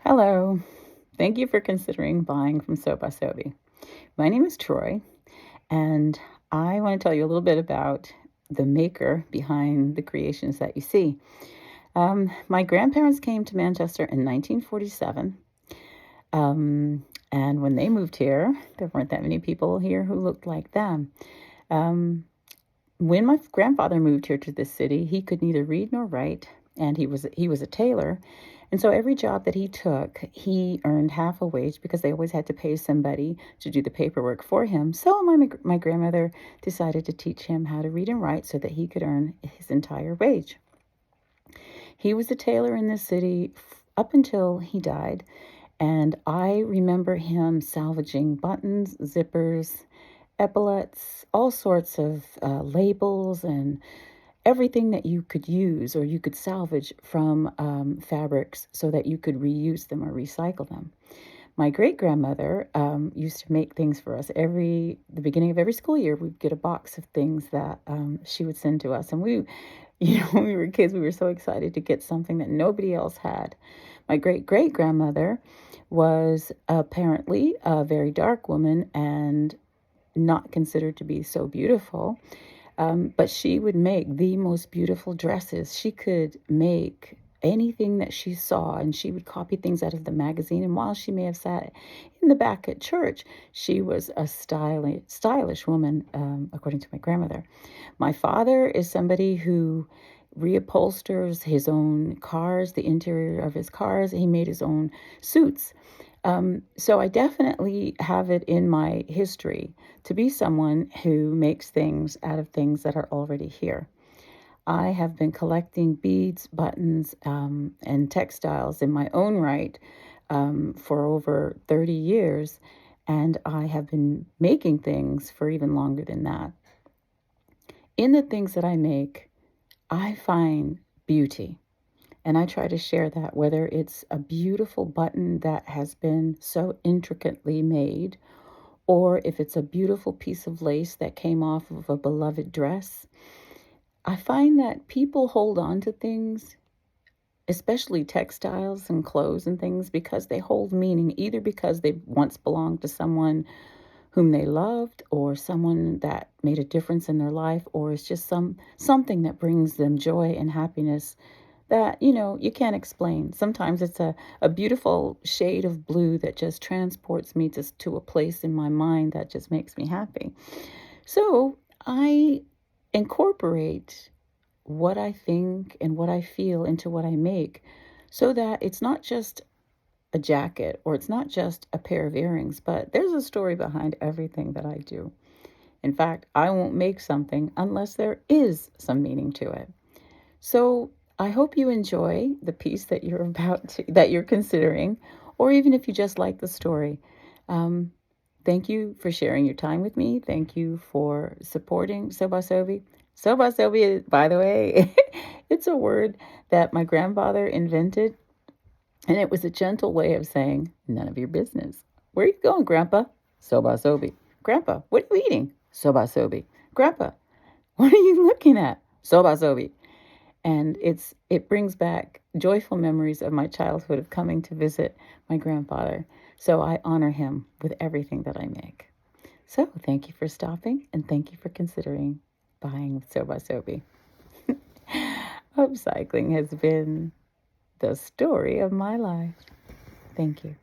Hello. Thank you for considering buying from Soba Sobi. My name is Troy, and I want to tell you a little bit about the maker behind the creations that you see. My grandparents came to Manchester in 1947, and when they moved here, there weren't that many people here who looked like them. Um, when my grandfather moved here to this city, he could neither read nor write, and he was a tailor. And so every job that he took, he earned half a wage because they always had to pay somebody to do the paperwork for him. So my grandmother decided to teach him how to read and write so that he could earn his entire wage. He was a tailor in this city up until he died, and I remember him salvaging buttons, zippers, epaulets, all sorts of labels and everything that you could use or you could salvage from fabrics so that you could reuse them or recycle them. My great grandmother used to make things for us. The beginning of every school year, we'd get a box of things that she would send to us, and when we were kids, we were so excited to get something that nobody else had. My great great grandmother was apparently a very dark woman and not considered to be so beautiful. But she would make the most beautiful dresses. She could make anything that she saw, and she would copy things out of the magazine. And while she may have sat in the back at church, she was a stylish woman, according to my grandmother. My father is somebody who reupholsters his own cars, the interior of his cars. He made his own suits. So I definitely have it in my history to be someone who makes things out of things that are already here. I have been collecting beads, buttons, and textiles in my own right for over 30 years, and I have been making things for even longer than that. In the things that I make, I find beauty. And I try to share that, whether it's a beautiful button that has been so intricately made, or if it's a beautiful piece of lace that came off of a beloved dress. I find that people hold on to things, especially textiles and clothes and things, because they hold meaning, either because they once belonged to someone whom they loved or someone that made a difference in their life, or it's just something that brings them joy and happiness that you can't explain. Sometimes it's a beautiful shade of blue that just transports me to a place in my mind that just makes me happy. So I incorporate what I think and what I feel into what I make, so that it's not just a jacket or it's not just a pair of earrings, but there's a story behind everything that I do. In fact, I won't make something unless there is some meaning to it. So I hope you enjoy the piece that you're considering, or even if you just like the story. Um, Thank you for sharing your time with me. Thank you for supporting Soba Sobi. Soba Sobi, by the way, it's a word that my grandfather invented, and it was a gentle way of saying none of your business. Where are you going, Grandpa? Soba Sobi. Grandpa, what are you eating? Soba Sobi. Grandpa, what are you looking at? Soba Sobi. And it brings back joyful memories of my childhood of coming to visit my grandfather. So I honor him with everything that I make. So thank you for stopping, and thank you for considering buying with Soba Sobi. Upcycling has been the story of my life. Thank you.